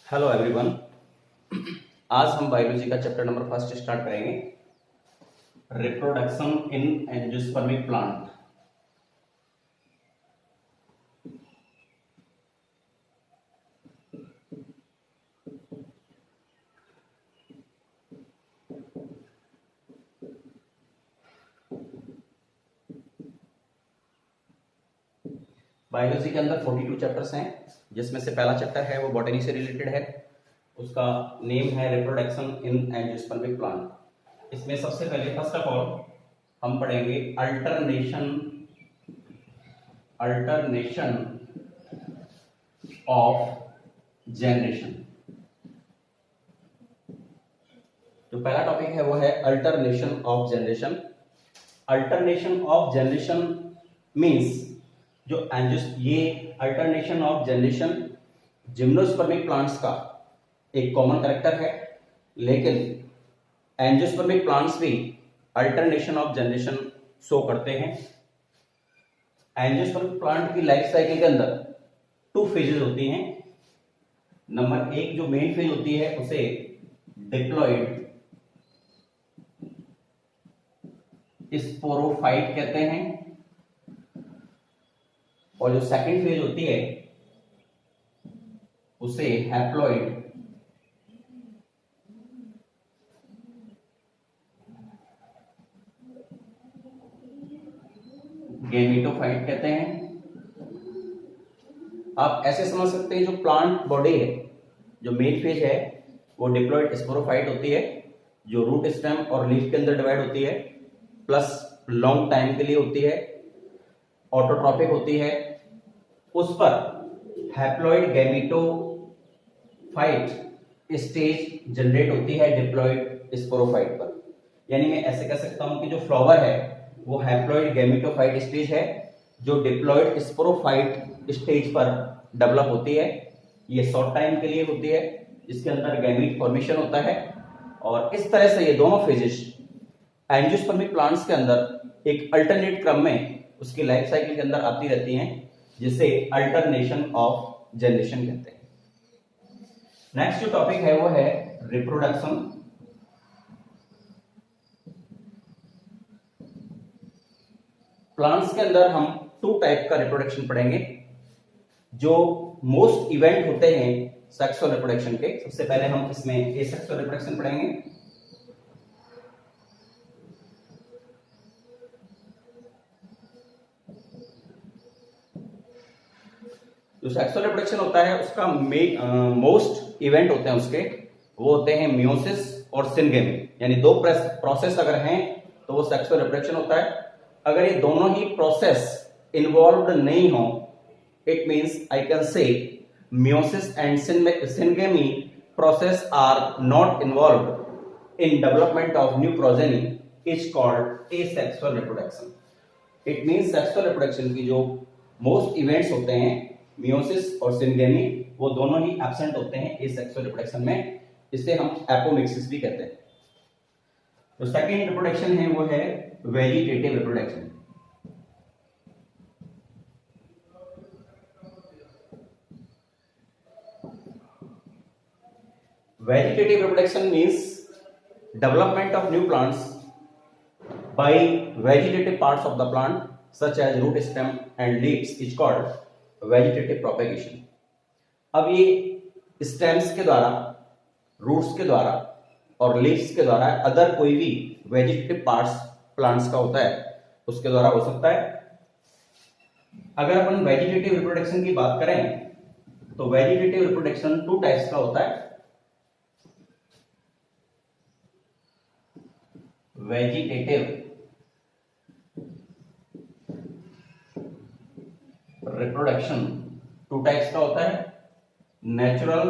Hello everyone. आज हम biology का चैप्टर नंबर फर्स्ट स्टार्ट करेंगे, reproduction in angiospermic plant. Biology के अंदर 42 चैप्टर्स हैं, जिसमें से पहला चैप्टर है वो बॉटनी से रिलेटेड है। उसका नेम है रिप्रोडक्शन इन एंजियोस्पर्मिक प्लांट। इसमें सबसे पहले फर्स्ट ऑफ ऑल हम पढ़ेंगे अल्टरनेशन ऑफ जनरेशन। जो पहला टॉपिक है वो है alternation of generation. Alternation of generation means जो ये अल्टरनेशन ऑफ जनरेशन जिम्नोस्पर्मिक प्लांट्स का एक कॉमन कैरेक्टर है, लेकिन एंजियोस्पर्मिक प्लांट्स भी अल्टरनेशन ऑफ जनरेशन शो करते हैं। एंजियोस्पर्मिक प्लांट की लाइफ साइकिल के अंदर 2 फेजेस होती हैं। नंबर 1 जो मेन फेज होती है उसे डिप्लॉइड स्पोरोफाइट कहते हैं, और जो सेकंड फेज होती है उसे हैप्लॉइड गैमेटोफाइट कहते हैं। आप ऐसे समझ सकते हैं, जो प्लांट बॉडी है, जो मेन फेज है वो डिप्लॉइड स्पोरोफाइट होती है, जो रूट स्टेम और लीफ के अंदर डिवाइड होती है, प्लस लॉन्ग टाइम के लिए होती है, ऑटोट्रॉपिक होती है। उस पर हैप्लॉइड गैमेटोफाइट स्टेज जनरेट होती है डिप्लॉइड स्पोरोफाइट पर। यानी मैं ऐसे कह सकता हूं कि जो फ्लावर है वो हैप्लॉइड गैमेटोफाइट स्टेज है, जो डिप्लॉइड स्पोरोफाइट स्टेज पर डेवलप होती है। ये शॉर्ट टाइम के लिए होती है, जिसके अंदर गैमीट फॉर्मेशन होता है। और इस तरह से ये दोनों फेजेस एंजियोस्पर्मिक प्लांट्स के अंदर एक अल्टरनेट क्रम में उसकी लाइफ साइकिल के अंदर आती रहती हैं, जिसे अल्टरनेशन ऑफ जनरेशन कहते हैं। नेक्स्ट जो टॉपिक है वो है रिप्रोडक्शन। प्लांट्स के अंदर हम 2 टाइप का रिप्रोडक्शन पढ़ेंगे। जो मोस्ट इवेंट होते हैं सेक्सुअल रिप्रोडक्शन के, सबसे पहले हम इसमें एसेक्सुअल रिप्रोडक्शन पढ़ेंगे। जो सेक्सुअल रिप्रोडक्शन होता है उसका मोस्ट इवेंट होते हैं उसके, वो होते हैं मियोसिस और सिनगेमी। यानी 2 प्रोसेस अगर हैं तो वो सेक्सुअल रिप्रोडक्शन होता है। अगर ये दोनों ही प्रोसेस इन्वॉल्व्ड नहीं हो, it means I can say meiosis and syngamy process are not involved in development of new progeny is called asexual reproduction. It means sexual reproduction की जो most events होते हैं meiosis और syngamy, वो दोनों ही absent होते हैं asexual reproduction में। इसे हम apomixis भी कहते हैं। तो सेकेंड रिप्रोडक्शन है वो है vegetative reproduction. Vegetative reproduction means development of new plants by vegetative parts of the plant such as root, stem and leaves is called vegetative propagation. अब ये stems के द्वारा, roots के द्वारा और leaves के द्वारा अदर कोई भी vegetative parts plants का होता है उसके द्वारा हो सकता है। अगर अपन vegetative reproduction की बात करें तो vegetative reproduction 2 टाइप्स का होता है। वेजिटेटिव रिप्रोडक्शन 2 टाइप्स का होता है, natural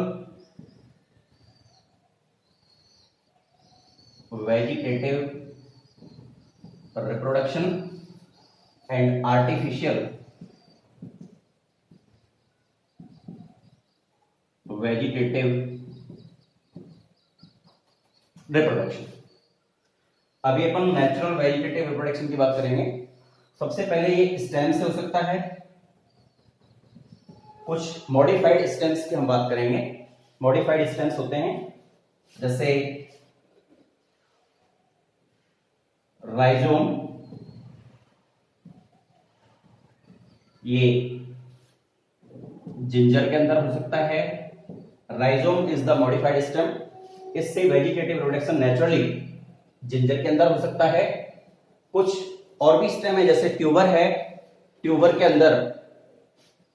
vegetative reproduction and artificial vegetative reproduction. अभी अपन नेचुरल वेजिटेटिव रिप्रोडक्शन की बात करेंगे। सबसे पहले ये स्टेम से हो सकता है, कुछ मॉडिफाइड स्टेम्स की हम बात करेंगे। मॉडिफाइड स्टेम्स होते हैं, जैसे राइजोम, ये जिंजर के अंदर हो सकता है। Rhizome is the modified stem, इससे वेजिटेटिव रिप्रोडक्शन नेचुरली जिंजर के अंदर हो सकता है। कुछ और भी स्टेम है, जैसे ट्यूबर है, ट्यूबर के अंदर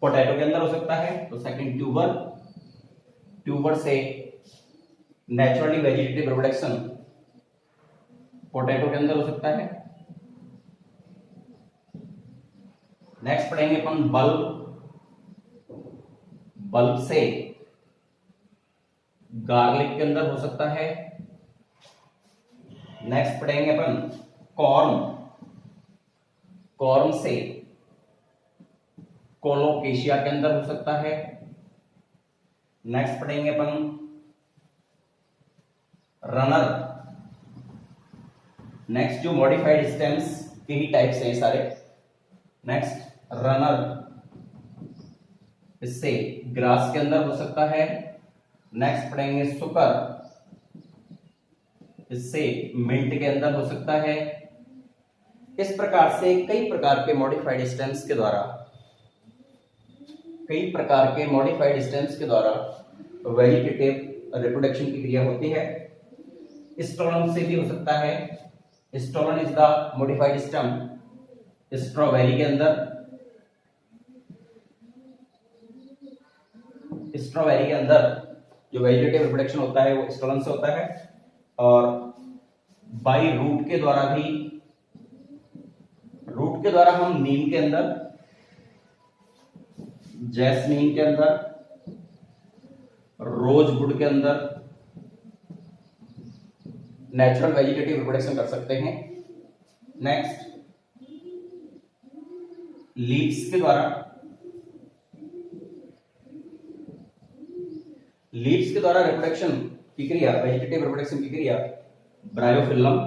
पोटैटो के अंदर हो सकता है। तो सेकंड ट्यूबर, ट्यूबर से नेचुरली वेजिटेटिव रिप्रोडक्शन पोटैटो के अंदर हो सकता है। नेक्स्ट पढ़ेंगे अपन बल्ब, बल्ब से गार्लिक के अंदर हो सकता है। नेक्स्ट पढ़ेंगे अपन कॉर्न, कॉर्न से कोलोकेशिया के अंदर हो सकता है। नेक्स्ट पढ़ेंगे अपन रनर। नेक्स्ट जो मॉडिफाइड स्टेम्स के ही टाइप्स हैं सारे। नेक्स्ट रनर, इससे ग्रास के अंदर हो सकता है। नेक्स्ट पढ़ेंगे सुकर, इससे मिंट के अंदर हो सकता है। इस प्रकार से कई प्रकार के मॉडिफाइड स्टेम्स के द्वारा, कई प्रकार के मॉडिफाइड स्टेम्स के द्वारा वेजिटेटिव रिप्रोडक्शन की क्रिया होती है। स्टोलन से भी हो सकता है। Stolon is the modified stem, strawberry के अंदर, स्ट्रॉबेरी के अंदर जो वेजिटेटिव रिप्रोडक्शन होता है वो स्टोलन से होता है। और बाई रूट के द्वारा भी, रूट के द्वारा हम नीम के अंदर, जैस्मीन के अंदर, रोजवुड के अंदर नेचुरल वेजिटेटिव रिप्रोडक्शन कर सकते हैं। नेक्स्ट लीव्स के द्वारा, लीव्स के द्वारा रिप्रोडक्शन की क्रिया, वेजिटेटिव रिप्रोडक्शन की क्रिया ब्रायोफिल्लम,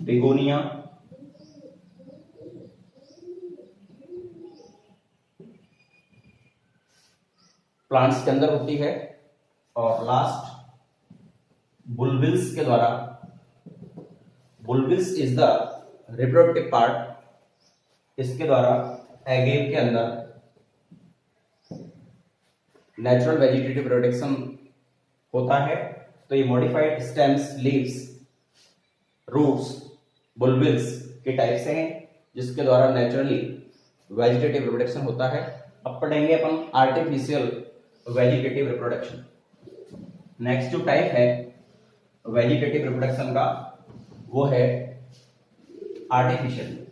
बेगोनिया, प्लांट्स के अंदर होती है। और लास्ट बुलबिल्स के द्वारा, बुलबिल्स इज द रिप्रोडक्टिव पार्ट, इसके द्वारा एगेव के अंदर नेचुरल वेजिटेटिव रिप्रोडक्शन होता है। तो ये मॉडिफाइड स्टेम्स, लीव्स, रूट्स, बुलबिल्स के टाइप से हैं जिसके द्वारा नेचुरली वेजिटेटिव रिप्रोडक्शन होता है। अब पढ़ेंगे अपन आर्टिफिशियल वेजिटेटिव रिप्रोडक्शन। नेक्स्ट जो टाइप है वेजिटेटिव रिप्रोडक्शन का वो है आर्टिफिशियल।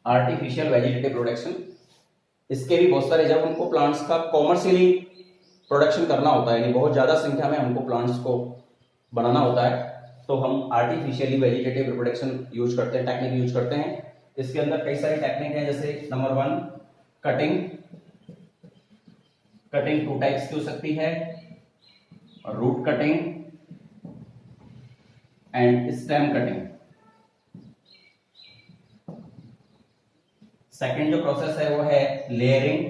आर्टिफिशियल वेजिटेटिव प्रोडक्शन, इसके भी बहुत सारे, जब हमको प्लांट्स का कॉमर्शियली प्रोडक्शन करना होता है, यानी बहुत ज्यादा संख्या में हमको प्लांट्स को बनाना होता है, तो हम आर्टिफिशियली वेजिटेटिव रिप्रोडक्शन यूज करते हैं, टेक्निक यूज करते हैं। इसके अंदर कई सारी टेक्निक है, जैसे नंबर 1 कटिंग। कटिंग 2 टाइप्स की हो सकती है, root cutting and stem cutting. Second जो प्रोसेस है वो है layering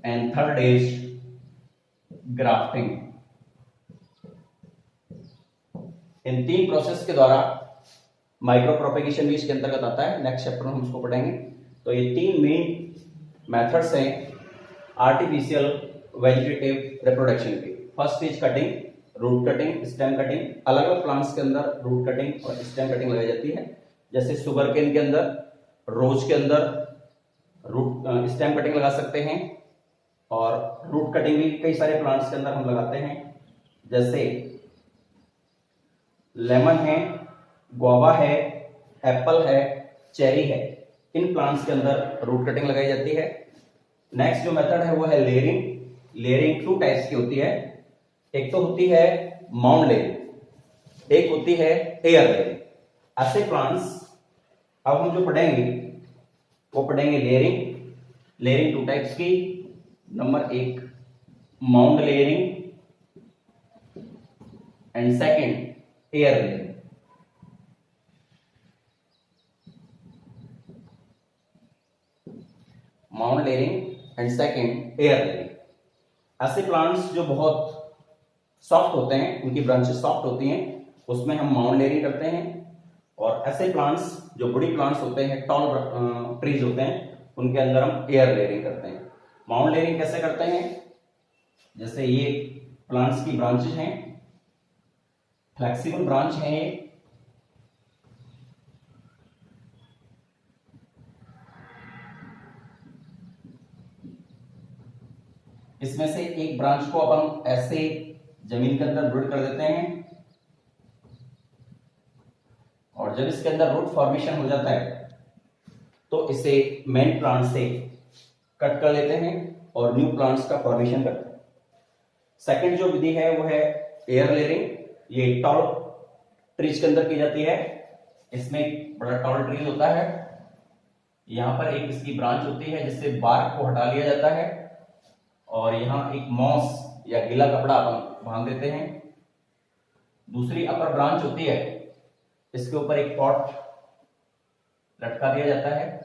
and third is grafting. इन 3 प्रोसेस के द्वारा माइक्रो प्रोपेगेशन भी इसके अंतर्गत आता है। नेक्स्ट चैप्टर में हम इसको पढ़ेंगे। तो ये 3 मेन मेथड्स हैं आर्टिफिशियल वेजिटेटिव रिप्रोडक्शन की। First is cutting, root cutting, stem cutting. अलग अलग प्लांट्स के अंदर रूट कटिंग और स्टेम कटिंग लगाई जाती है, जैसे शुगर केन के अंदर, रोज के अंदर रूट स्टेम कटिंग लगा सकते हैं, और रूट कटिंग भी कई सारे प्लांट्स के अंदर हम लगाते हैं, जैसे लेमन है, गुआवा है, एप्पल है, चेरी है। इन प्लांट्स के अंदर रूट कटिंग लगाई जाती है। नेक्स्ट जो मेथड है वो है लेयरिंग। लेयरिंग 2 टाइप्स की होती है, एक तो होती है माउंड लेयरिंग, एक होती है एयर लेयरिंग। ऐसे प्लांट्स अब हम जो पढ़ेंगे वो पढ़ेंगे लेयरिंग। लेयरिंग 2 टाइप्स की, नंबर एक mount layering and second air layering. Mount layering and second air layering. ऐसे प्लांट्स जो बहुत सॉफ्ट होते हैं, उनकी ब्रांचेस सॉफ्ट होती हैं, उसमें हम माउंट लेयरिंग करते हैं। और ऐसे प्लांट्स जो बड़ी प्लांट्स होते हैं, टॉल ट्रीज होते हैं, उनके अंदर हम एयर लेयरिंग करते हैं। माउंट लेयरिंग कैसे करते हैं? जैसे ये प्लांट्स की ब्रांचेस हैं, फ्लेक्सिबल ब्रांच है ये, इसमें से एक ब्रांच को अपन ऐसे जमीन के अंदर रूट कर देते हैं, और जब इसके अंदर रूट फॉर्मेशन हो जाता है तो इसे मेन प्लांट से कट कर लेते हैं और न्यू प्लांट्स का फॉर्मेशन करते हैं। सेकंड जो विधि है वो है एयर लेयरिंग। ये टॉल ट्रीज के अंदर की जाती है। इसमें एक बड़ा टॉल ट्री होता है, यहां पर एक इसकी ब्रांच होती है जिससे बार्क को हटा लिया जाता है, और यहां एक मॉस या गीला कपड़ा अपन बांध देते हैं। दूसरी अपर ब्रांच होती है, इसके ऊपर एक पॉट लटका दिया जाता है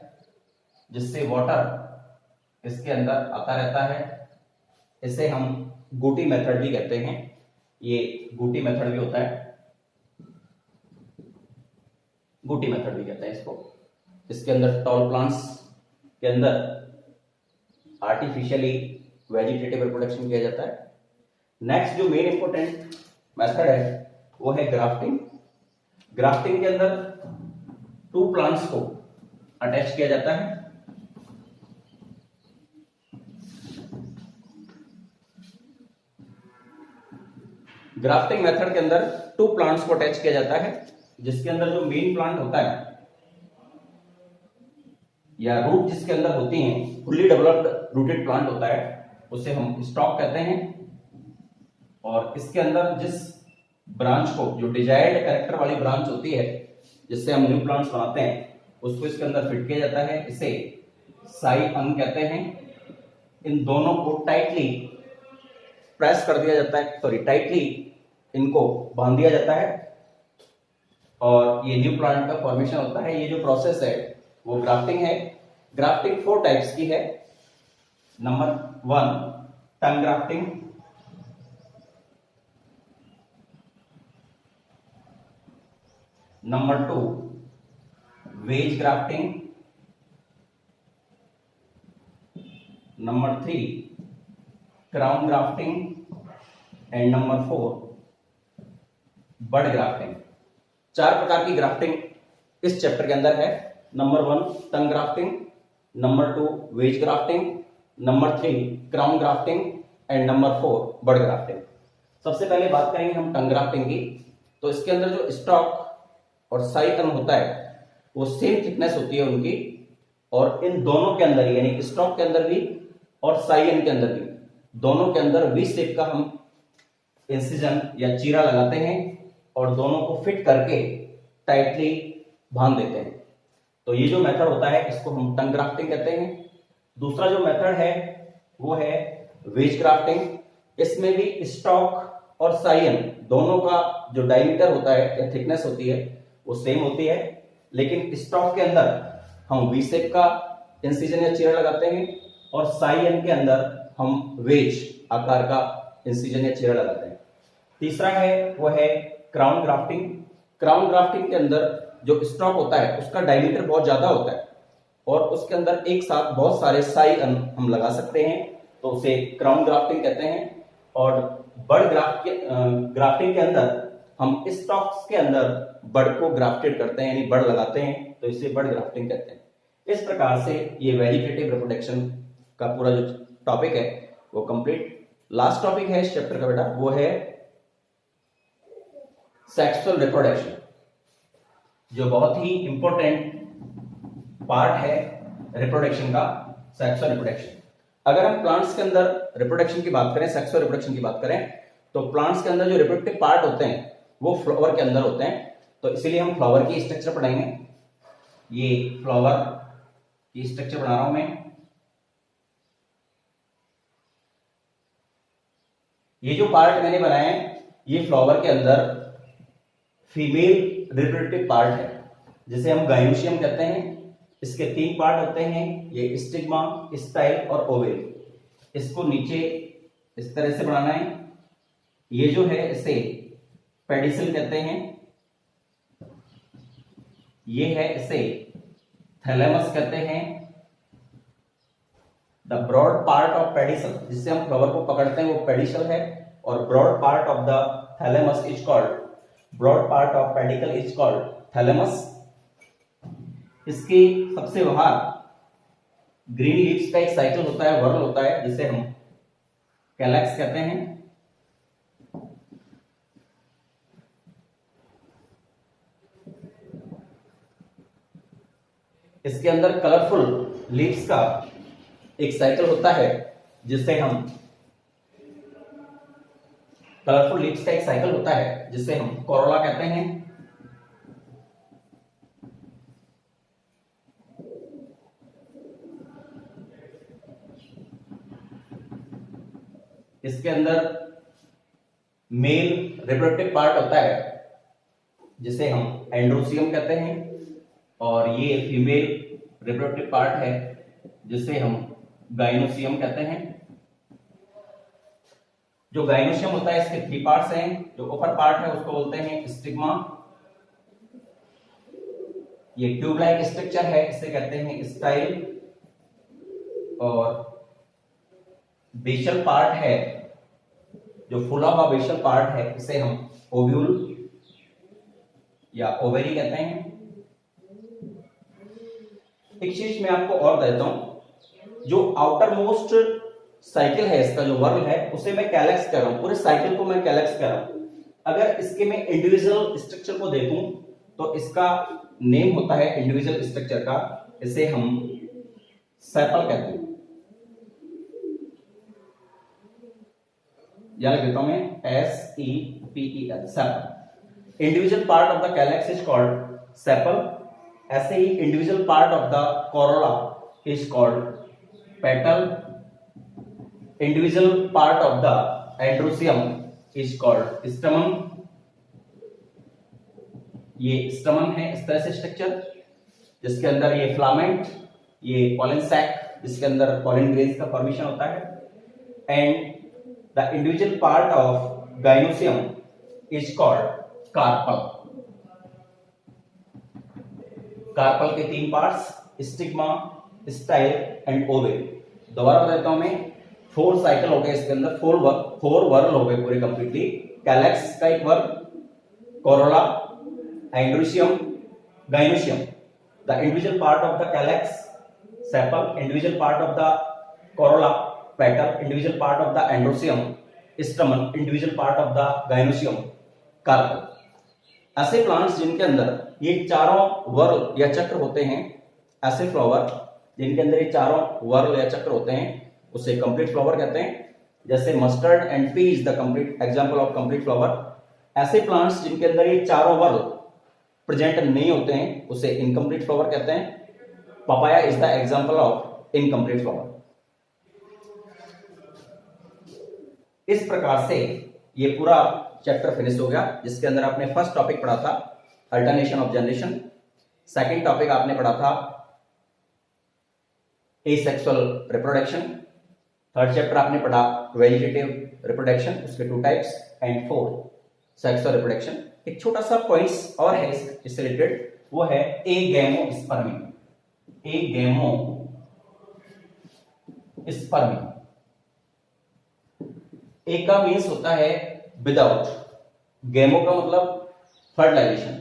जिससे वाटर इसके अंदर आता रहता है। इसे हम गुटी मेथड भी कहते हैं। ये गुटी मेथड भी होता है, गुटी मेथड भी कहते हैं इसको। इसके अंदर टॉल प्लांट्स के अंदर आर्टिफिशियली वेजिटेटिव रिप्रोडक्शन किया जाता है। नेक्स्ट जो मेन इंपॉर्टेंट मेथड है वो है ग्राफ्टिंग। ग्राफ्टिंग के अंदर टू प्लांट्स को अटैच किया जाता है। ग्राफ्टिंग मेथड के अंदर टू प्लांट्स को अटैच किया जाता है, जिसके अंदर जो मेन प्लांट होता है या रूट जिसके अंदर होती हैं, फुल्ली डेवलप्ड रूटेड प्लांट होता है, उसे हम स्टॉक कहते हैं। और इसके अंदर जिस ब्रांच को, जो डिजायर्ड कैरेक्टर वाली ब्रांच होती है जिससे हम न्यू प्लांट्स बनाते हैं, उसको इसके अंदर फिट किया जाता है। इसे साई अंग कहते हैं। इन दोनों को टाइटली प्रेस कर दिया जाता है, सॉरी टाइटली इनको बांध दिया जाता है, और ये न्यू प्लांट का फॉर्मेशन होता है। ये जो प्रोसेस है वो ग्राफ्टिंग है। ग्राफ्टिंग 4 टाइप्स की है। Number 1 tongue grafting, number 2 wedge grafting, number 3 crown grafting, and number 4 bud grafting. 4 प्रकार की ग्राफ्टिंग इस चैप्टर के अंदर है। Number 1 tongue grafting, number 2 wedge grafting, number 3 crown grafting, and number 4 bud grafting. सबसे पहले बात करेंगे हम टंग ग्राफ्टिंग की। तो इसके अंदर जो स्टॉक और साइटन होता है वो सेम थिकनेस होती है उनकी, और इन दोनों के अंदर यानी स्टॉक के अंदर भी और साइयन के अंदर भी, दोनों के अंदर वी शेप का हम इंसिजन या चीरा लगाते हैं और दोनों को फिट करके टाइटली बांध देते हैं। तो ये जो मेथड होता है इसको हम टंग ग्राफ्टिंग कहते हैं। दूसरा जो मेथड है वो है वेज ग्राफ्टिंग। इसमें भी स्टॉक और साइयन दोनों का जो डायमीटर होता है या थिकनेस होती है वो सेम होती है, लेकिन स्टॉक के अंदर हम वी शेप का इंसिजन या चीरा लगाते हैं, और साइयन के अंदर हम वेज आकार का इंसिजन या चीरा लगाते हैं। तीसरा है वो है क्राउन ग्राफ्टिंग। क्राउन ग्राफ्टिंग के अंदर जो स्टॉक होता है उसका डायमीटर बहुत ज्यादा होता है, और उसके अंदर एक साथ बहुत सारे साइयन हम लगा सकते हैं, तो उसे क्राउन ग्राफ्टिंग कहते हैं। और बड ग्राफ्टिंग के अंदर हम स्टॉक्स के अंदर बड को ग्राफ्टेड करते हैं, यानी बड लगाते हैं, तो इसे बड ग्राफ्टिंग कहते हैं। इस प्रकार से ये वेजिटेटिव रिप्रोडक्शन का पूरा जो टॉपिक है वो कंप्लीट। लास्ट टॉपिक है इस चैप्टर का बेटा, वो है सेक्सुअल रिप्रोडक्शन, जो बहुत ही इंपॉर्टेंट पार्ट है रिप्रोडक्शन का, सेक्सुअल रिप्रोडक्शन। अगर हम प्लांट्स के अंदर रिप्रोडक्शन की बात करें, सेक्सुअल रिप्रोडक्शन की बात करें, तो प्लांट्स के अंदर जो रिप्रोडक्टिव पार्ट होते हैं वो फ्लावर के अंदर होते हैं। तो इसीलिए हम फ्लावर की स्ट्रक्चर पढ़ाएंगे। ये फ्लावर की स्ट्रक्चर बना रहा हूं मैं। ये जो पार्ट मैंने बनाए ये फ्लावर के अंदर फीमेल रिप्रोडक्टिव पार्ट है जिसे हम गाइनोशियम कहते हैं। इसके 3 पार्ट होते हैं, ये स्टिग्मा, स्टाइल और ओवेल। इसको नीचे इस तरह से बनाना है। ये जो है इसे पेडिसल कहते हैं, ये है इसे थैलेमस कहते हैं। The broad part of pedicel, जिससे हम फ्लावर को पकड़ते हैं, वो पेडिसल है। और broad part of the thalamus is called, broad part of pedicel is called thalamus. इसके सबसे बाहर ग्रीन लीव्स का एक साइकिल होता है, वर्ल होता है, जिसे हम कैलक्स कहते हैं। इसके अंदर कलरफुल लीव्स का एक साइकिल होता है जिसे हम कलरफुल लीव्स का एक साइकिल होता है जिसे हम कोरोला कहते हैं। इसके अंदर मेल रिप्रोडक्टिव पार्ट होता है जिसे हम एंड्रोसियम कहते हैं, और ये फीमेल रिप्रोडक्टिव पार्ट है जिसे हम गाइनोसियम कहते हैं। जो गाइनोसियम होता है इसके 3 पार्ट्स हैं। जो ऊपर पार्ट है उसको बोलते हैं स्टिग्मा, ये ट्यूब लाइक स्ट्रक्चर है, इसे कहते हैं स्टाइल। और बेशल पार्ट है, जो फुला हुआ बेशल पार्ट है, इसे हम ओव्यूल या ओवेरी कहते हैं। एक चीज मैं आपको और देता हूं, जो आउटर मोस्ट साइकिल है इसका, जो वर्ल है, उसे मैं कैलक्स कह रहा हूं, पूरे साइकिल को मैं कैलक्स कह रहा हूं। अगर इसके मैं इंडिविजुअल स्ट्रक्चर को देखूं तो इसका नेम होता है इंडिविजुअल स्ट्रक्चर का, इसे हम सेपल कहते हैं। या लिख देता हूं मैं SEPEL, sepal. Individual part of the calyx is called sepal. ऐसे ही individual part of the corolla is called petal. Individual part of the androecium is called stamen. ये स्टमन है, इस तरह से स्ट्रक्चर, जिसके अंदर ये फ्लामेंट, ये पॉलन सैक, जिसके अंदर पॉलन ग्रेन्स का फॉर्मेशन होता है। And the individual part of gynoecium is called carpel. Carpel के 3 parts, stigma, style and ovule. दोबारा बताता हूं मैं, 4 साइकिल हो गए इसके अंदर, 4 वर्ल हो गए पूरे कंप्लीटली। कैलक्स का एक whorl, corolla, androecium, gynoecium. The individual part of the calyx sepal, individual part of the corolla petal, individual part of the androecium stamen, individual part of the gynoecium carpel. ऐसे plants जिनके अंदर ये चारों whorl या चक्र होते हैं, ऐसे फ्लावर जिनके अंदर ये चारों वर्ल या चक्र होते हैं, उसे कंप्लीट फ्लावर कहते हैं। जैसे mustard and P is the complete example of complete flower. ऐसे प्लांट्स जिनके अंदर ये चारों वर्ल प्रेजेंट नहीं होते हैं, उसे इनकम्प्लीट फ्लावर कहते हैं। Papaya is the example of incomplete flower. इस प्रकार से ये पूरा चैप्टर फिनिश हो गया, जिसके अंदर आपने फर्स्ट टॉपिक पढ़ा था alternation of generation, second topic आपने पढ़ा था एसेक्सुअल रिप्रोडक्शन, थर्ड चैप्टर आपने पढ़ा वेजिटेटिव रिप्रोडक्शन, उसके 2 टाइप्स, एंड 4 सेक्सुअल रिप्रोडक्शन। एक छोटा सा पॉइंट्स और है इससे रिलेटेड, वो है एगैमोस्पर्मी। एगैमोस्पर्मी, एक का मीन्स होता है विदाउट, गैमो का मतलब फर्टिलाइजेशन,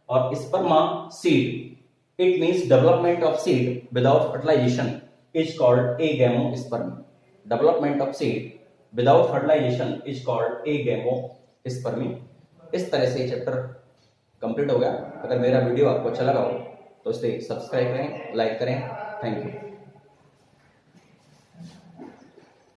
और sperma seed. It means development of seed without fertilisation is called agamospermy. Development of seed without fertilisation is called agamospermy. इस तरह से चैप्टर कंप्लीट हो गया। अगर मेरा वीडियो आपको अच्छा लगा हो तो इसे सब्सक्राइब करें, लाइक करें। Thank you.